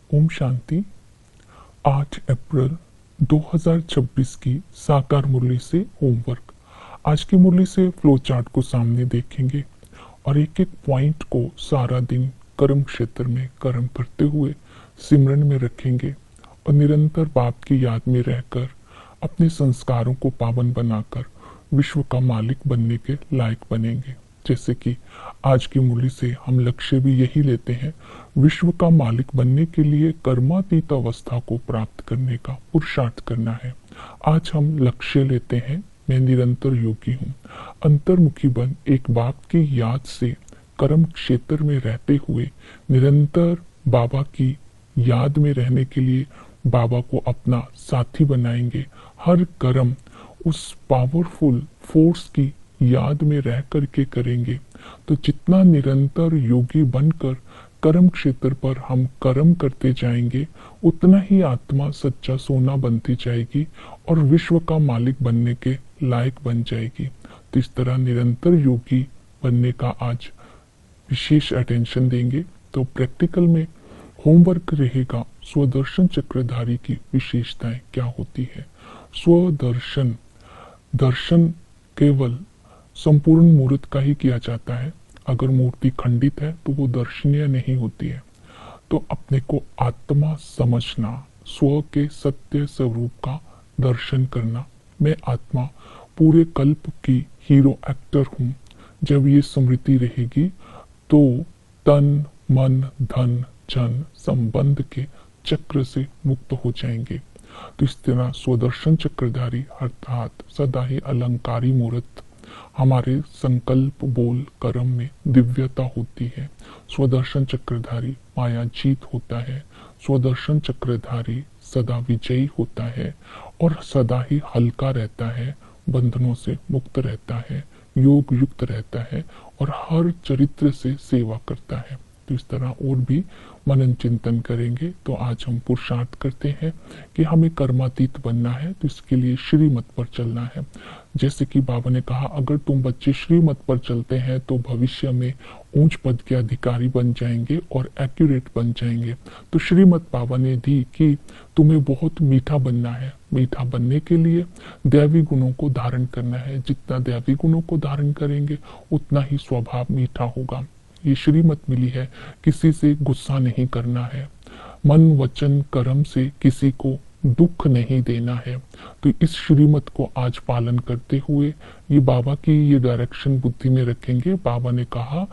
ओम शांति। 8 अप्रैल 2026 की साकार मुरली से होमवर्क। आज की मुरली से फ्लो चार्ट को सामने देखेंगे और एक एक पॉइंट को सारा दिन कर्म क्षेत्र में कर्म करते हुए सिमरन में रखेंगे और निरंतर बाप की याद में रहकर अपने संस्कारों को पावन बनाकर विश्व का मालिक बनने के लायक बनेंगे। जैसे कि आज की मुरली से हम लक्ष्य भी यही लेते हैं, विश्व का मालिक बनने के लिए कर्मातीत अवस्था को प्राप्त करने का पुरुषार्थ करना है। आज हम लक्ष्य लेते हैं, मैं निरंतर योगी हूँ। अंतर्मुखी बन एक बाप की याद से कर्म क्षेत्र में रहते हुए निरंतर बाबा की याद में रहने के लिए बाबा को अपना साथी बनाएंगे। हर कर्म उस पावरफुल फोर्स की याद में रह करके करेंगे तो जितना निरंतर योगी बनकर कर्म क्षेत्र पर हम कर्म करते जाएंगे उतना ही आत्मा सच्चा सोना बनती जाएगी और विश्व का मालिक बनने के लायक बन जाएगी। तो इस तरह निरंतर योगी बनने का आज विशेष अटेंशन देंगे। तो प्रैक्टिकल में होमवर्क रहेगा, स्वदर्शन चक्रधारी की विशेषताएं क्या होती है। स्वदर्शन दर्शन केवल संपूर्ण मूर्त का ही किया जाता है। अगर मूर्ति खंडित है तो वो दर्शनीय नहीं होती है। तो अपने को आत्मा समझना, स्व के सत्य स्वरूप का दर्शन करना। मैं आत्मा पूरे कल्प की हीरो एक्टर हूँ। जब ये स्मृति रहेगी तो तन मन धन जन संबंध के चक्र से मुक्त हो जाएंगे। तो इस तरह स्वदर्शन चक्रधारी अर्थात सदा ही अलंकारी मूर्त हमारे संकल्प बोल कर्म में दिव्यता होती है। स्वदर्शन चक्रधारी माया जीत होता है। स्वदर्शन चक्रधारी सदा विजयी होता है और सदा ही हल्का रहता है, बंधनों से मुक्त रहता है, योग युक्त रहता है और हर चरित्र से सेवा करता है। तो इस तरह और भी मनन चिंतन करेंगे। तो आज हम पुरुषार्थ करते हैं कि हमें कर्मातीत बनना है, तो इसके लिए श्रीमत पर चलना है। जैसे कि बाबा ने कहा, अगर तुम बच्चे श्रीमत पर चलते हैं तो भविष्य में ऊंच पद के अधिकारी बन जाएंगे और एक्यूरेट बन जाएंगे। तो श्रीमत बाबा ने दी कि तुम्हें बहुत मीठा बनना है। मीठा बनने के लिए दैवी गुणों को धारण करना है। जितना दैवी गुणों को धारण करेंगे उतना ही स्वभाव मीठा होगा। ये श्रीमत मिली है, किसी से गुस्सा नहीं करना है, मन वचन कर्म से किसी को दुख नहीं देना है। तो इस श्रीमत को आज पालन करते हुए ये बाबा की ये डायरेक्शन बुद्धि में रखेंगे। बाबा ने कहा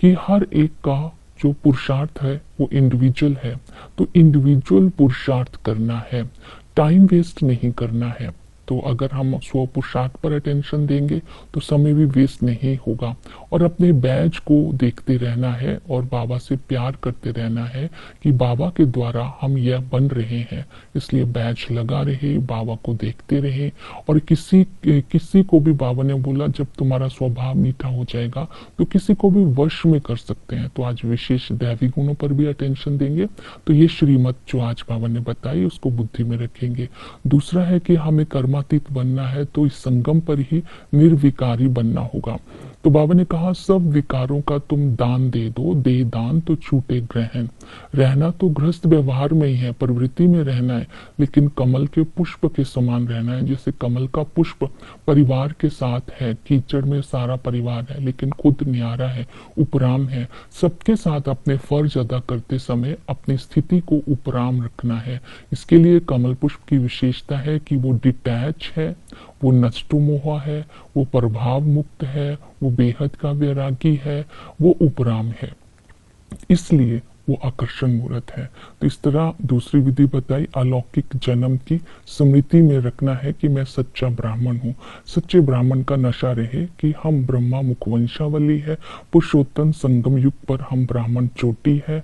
कि हर एक का जो पुरुषार्थ है वो इंडिविजुअल है, तो इंडिविजुअल पुरुषार्थ करना है, टाइम वेस्ट नहीं करना है। तो अगर हम स्व पुरुषार्थ पर अटेंशन देंगे तो समय भी वेस्ट नहीं होगा और अपने बैज को देखते रहना है और बाबा से प्यार करते रहना है कि बाबा के द्वारा हम यह बन रहे हैं, इसलिए बैज लगा रहे, बाबा को देखते रहे। और किसी को भी बाबा ने बोला जब तुम्हारा स्वभाव मीठा हो जाएगा तो किसी को भी वश में कर सकते हैं। तो आज विशेष दैवी गुणों पर भी अटेंशन देंगे। तो ये श्रीमत जो आज बाबा ने बताई उसको बुद्धि में रखेंगे। दूसरा है कि हमें कर्मातीत बनना है तो इस संगम पर ही निर्विकारी बनना होगा। तो बाबा ने कहा सब विकारों का तुम दान दे दो, दे दान तो छूटे ग्रहण। रहना तो गृहस्थ व्यवहार में ही है, प्रवृत्ति में रहना है, लेकिन कमल के पुष्प के समान रहना है। जैसे कमल का पुष्प परिवार के साथ है, कीचड़ में सारा परिवार है लेकिन खुद न्यारा है, उपराम है। सबके साथ अपने फर्ज अदा करते समय अपनी स्थिति को उपराम रखना है। इसके लिए कमल पुष्प की विशेषता है कि वो डिटैच है, वो नष्टोमोह है, वो प्रभाव मुक्त है, वो बेहद का वैरागी है, वो उपराम है, इसलिए वो आकर्षण मूर्त है। तो इस तरह दूसरी विधि बताई, अलौकिक जन्म की स्मृति में रखना है कि मैं सच्चा ब्राह्मण हूँ। सच्चे ब्राह्मण का नशा रहे कि हम ब्रह्मा मुखवंशावली है, पुरुषोत्तम संगम युग पर हम ब्राह्मण चोटी है,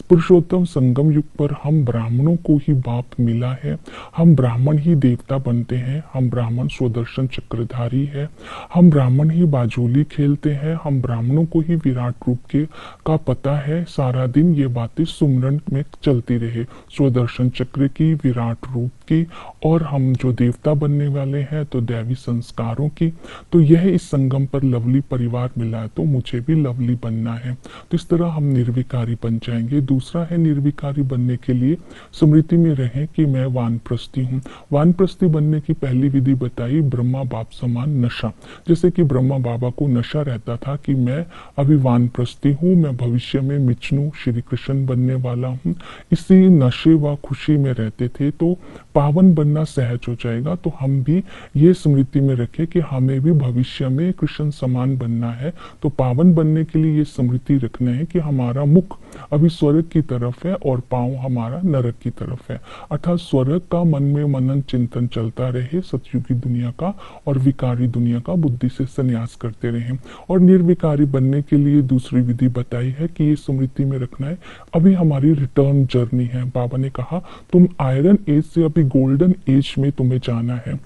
पुरुषोत्तम संगम युग पर हम ब्राह्मणों को ही बाप मिला है, हम ब्राह्मण ही देवता बनते हैं, हम ब्राह्मण स्वदर्शन चक्रधारी है, हम ब्राह्मण ही बाजोली खेलते हैं, हम ब्राह्मणों को ही विराट रूप के का पता है। सारा दिन ये बातें सुमरन में चलती रहे, स्वदर्शन चक्र की, विराट रूप की, और हम जो देवता बनने वाले हैं तो दैवी संस्कारों की। तो यह इस संगम पर लवली परिवार मिला है, तो मुझे भी लवली बनना है। तो इस तरह हम निर्विकारी बन जाएंगे। दूसरा है, निर्विकारी बनने के लिए स्मृति में रहें कि मैं वानप्रस्थी हूँ। वानप्रस्थी बनने की पहली विधि बताई, ब्रह्मा बाप समान नशा। जैसे कि ब्रह्मा बाबा को नशा रहता था कि मैं अभी वानप्रस्थी हूँ, मैं भविष्य में विष्णु श्री कृष्ण बनने वाला हूँ। इसी नशे व खुशी में रहते थे, तो पावन बनना सहज हो जाएगा। तो हम भी ये स्मृति में रखें कि हमें भी भविष्य में कृष्ण समान बनना है। तो पावन बनने के लिए ये स्मृति रखना है कि हमारा मुख अभी स्वर्ग की तरफ है और पांव हमारा नरक की तरफ है। अर्थात स्वर्ग का मन में मनन चिंतन चलता रहे, सतयुगी दुनिया का, और विकारी दुनिया का बुद्धि से संन्यास करते रहें। और निर्विकारी बनने के लिए दूसरी विधि बताई है कि ये स्मृति में रखना है, अभी हमारी रिटर्न जर्नी है। बाबा ने कहा तुम आयरन एज से अभी गोल्डन एज में तुम्हें जाना है।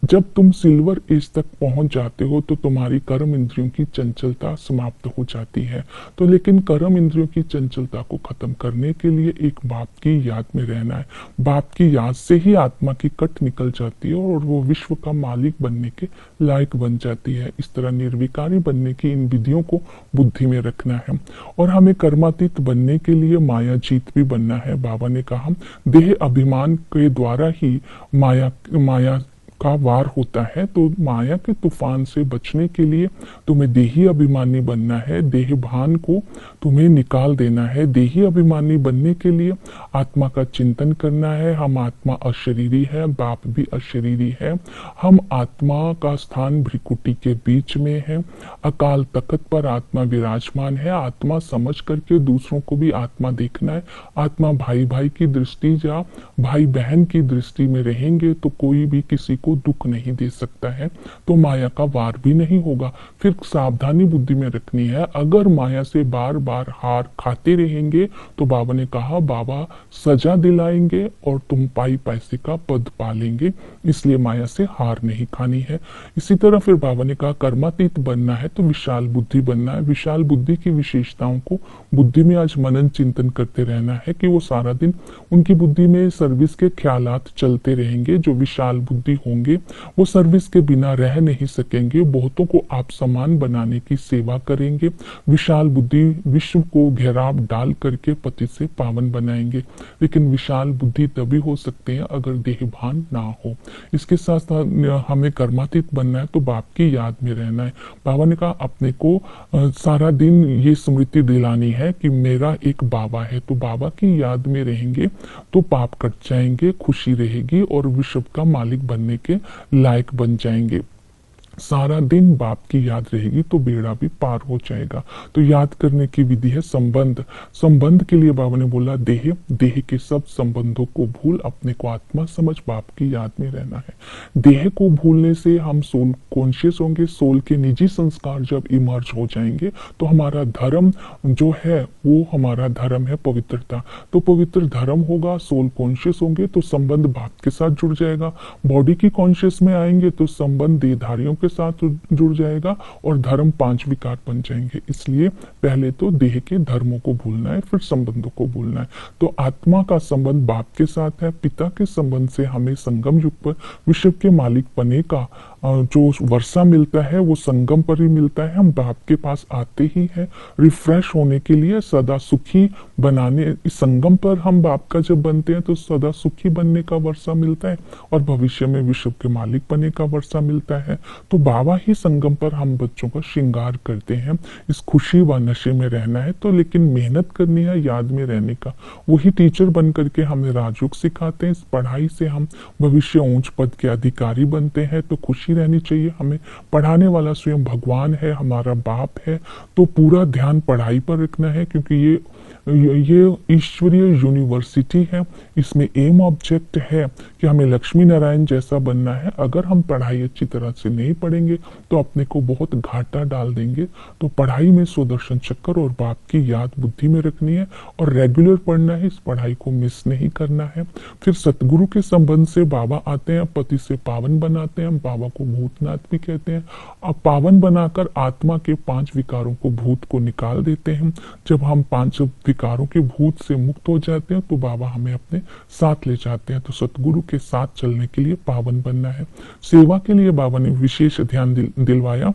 जब तुम सिल्वर एज तक पहुंच जाते हो तो तुम्हारी कर्म इंद्रियों की चंचलता समाप्त हो जाती है। तो लेकिन कर्म इंद्रियों की चंचलता को खत्म करने के लिए एक बाप की याद में रहना है। बाप की याद से ही आत्मा की कट निकल जाती है और वो विश्व का मालिक बनने के लायक बन जाती है। इस तरह निर्विकारी बनने की इन विधियों को बुद्धि में रखना है। और हमें कर्मातीत बनने के लिए माया जीत भी बनना है। बाबा ने कहा देह अभिमान के द्वारा ही माया का वार होता है। तो माया के तूफान से बचने के लिए तुम्हें देही अभिमानी बनना है, देह भान को तुम्हें निकाल देना है। देही अभिमानी बनने के लिए आत्मा का चिंतन करना है। हम आत्मा अशरीरी है, बाप भी अशरीरी है। हम आत्मा का स्थान भ्रिकुटी के बीच में है। अकाल तख्त पर आत्मा विराजमान है। आत्मा समझ करके दूसरों को भी आत्मा देखना है। आत्मा भाई भाई की दृष्टि या भाई बहन की दृष्टि में रहेंगे तो कोई भी किसी को दुख नहीं दे सकता है, तो माया का वार भी नहीं होगा। फिर सावधानी बुद्धि में रखनी है, अगर माया से बार बार हार खाते रहेंगे तो बाबा ने कहा बाबा सजा दिलाएंगे और तुम पाई पैसे का पद पालेंगे। इसलिए माया से हार नहीं खानी है। इसी तरह फिर बाबा ने कहा कर्मातीत बनना है तो विशाल बुद्धि बनना है। विशाल बुद्धि की विशेषताओं को बुद्धि में आज मनन चिंतन करते रहना है कि वो सारा दिन उनकी बुद्धि में सर्विस के ख्यालात चलते रहेंगे। जो विशाल बुद्धि होंगे वो सर्विस के बिना रह नहीं सकेंगे, बहुतों को आप समान बनाने की सेवा करेंगे। विशाल बुद्धि विश्व को घेराव डाल करके पति से पावन बनाएंगे। लेकिन विशाल बुद्धि तभी हो सकते हैं अगर देहभान ना हो। इसके साथ साथ हमें कर्मातीत बनना है तो बाप की याद में रहना है। बाबा ने कहा अपने को सारा दिन ये स्मृति दिलानी है कि मेरा एक बाबा है। तो बाबा की याद में रहेंगे तो पाप कट जाएंगे, खुशी रहेगी और विश्व का मालिक बनने के लायक बन जाएंगे। सारा दिन बाप की याद रहेगी तो बेड़ा भी पार हो जाएगा। तो याद करने की विधि है संबंध। संबंध के लिए बाबा ने बोला देह, देह के सब संबंधों को भूल अपने को आत्मा समझ बाप की याद में रहना है। देह को भूलने से हम सोल कॉन्शियस होंगे। सोल के निजी संस्कार जब इमर्ज हो जाएंगे तो हमारा धर्म जो है वो हमारा धर्म है पवित्रता। तो पवित्र धर्म होगा, सोल कॉन्शियस होंगे तो संबंध बाप के साथ जुड़ जाएगा। बॉडी की कॉन्शियस में आएंगे तो संबंध देहधारियों के साथ जुड़ जाएगा और धर्म 5 विकार बन जाएंगे। इसलिए पहले तो देह के धर्मों को भूलना है, फिर संबंधों को भूलना है। तो आत्मा का संबंध बाप के साथ है। पिता के संबंध से हमें संगम युग पर विश्व के मालिक बने का जो वर्षा मिलता है वो संगम पर ही मिलता है। हम बाप के पास आते ही हैं रिफ्रेश होने के लिए, सदा सुखी बनाने। इस संगम पर हम बाप का जब बनते हैं तो सदा सुखी बनने का वर्षा मिलता है और भविष्य में विश्व के मालिक बनने का वर्षा मिलता है। तो बाबा ही संगम पर हम बच्चों का श्रृंगार करते हैं। इस खुशी व नशे में रहना है तो लेकिन मेहनत करनी है याद में रहने का। वही टीचर बन करके हमें राजयोग सिखाते हैं। इस पढ़ाई से हम भविष्य ऊंच पद के अधिकारी बनते हैं। तो खुशी रहनी चाहिए। हमें पढ़ाने वाला स्वयं भगवान है, हमारा बाप है। तो पूरा ध्यान पढ़ाई पर रखना है क्योंकि ये ईश्वरीय यूनिवर्सिटी है। इसमें एम ऑब्जेक्ट है कि हमें लक्ष्मी नारायण जैसा बनना है। अगर हम पढ़ाई अच्छी तरह से नहीं पढ़ेंगे तो अपने को बहुत घाटा डाल देंगे। तो पढ़ाई में सुदर्शन चक्र और बाप की याद बुद्धि में रखनी है और रेगुलर पढ़ना है। इस पढ़ाई को मिस नहीं करना है। फिर सतगुरु के संबंध से बाबा आते हैं, पति से पावन बनाते हैं। हम बाबा को भूतनाथ भी कहते हैं। अब पावन बनाकर आत्मा के 5 विकारों को, भूत को निकाल देते हैं। जब हम 5 विकारों के भूत से मुक्त हो जाते हैं तो बाबा हमें अपने साथ ले जाते हैं। तो सतगुरु के साथ चलने के लिए पावन बनना है। सेवा के लिए बाबा ने विशेष ध्यान दिलवाया।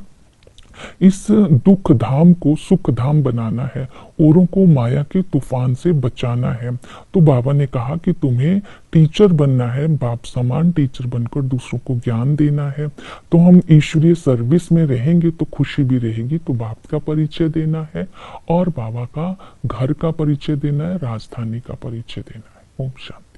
इस दुख धाम को सुख धाम बनाना है, औरों को माया के तूफान से बचाना है। तो बाबा ने कहा कि तुम्हें टीचर बनना है, बाप समान टीचर बनकर दूसरों को ज्ञान देना है। तो हम ईश्वरीय सर्विस में रहेंगे तो खुशी भी रहेगी। तो बाप का परिचय देना है और बाबा का घर का परिचय देना है, राजधानी का परिचय देना है। ओम शांति।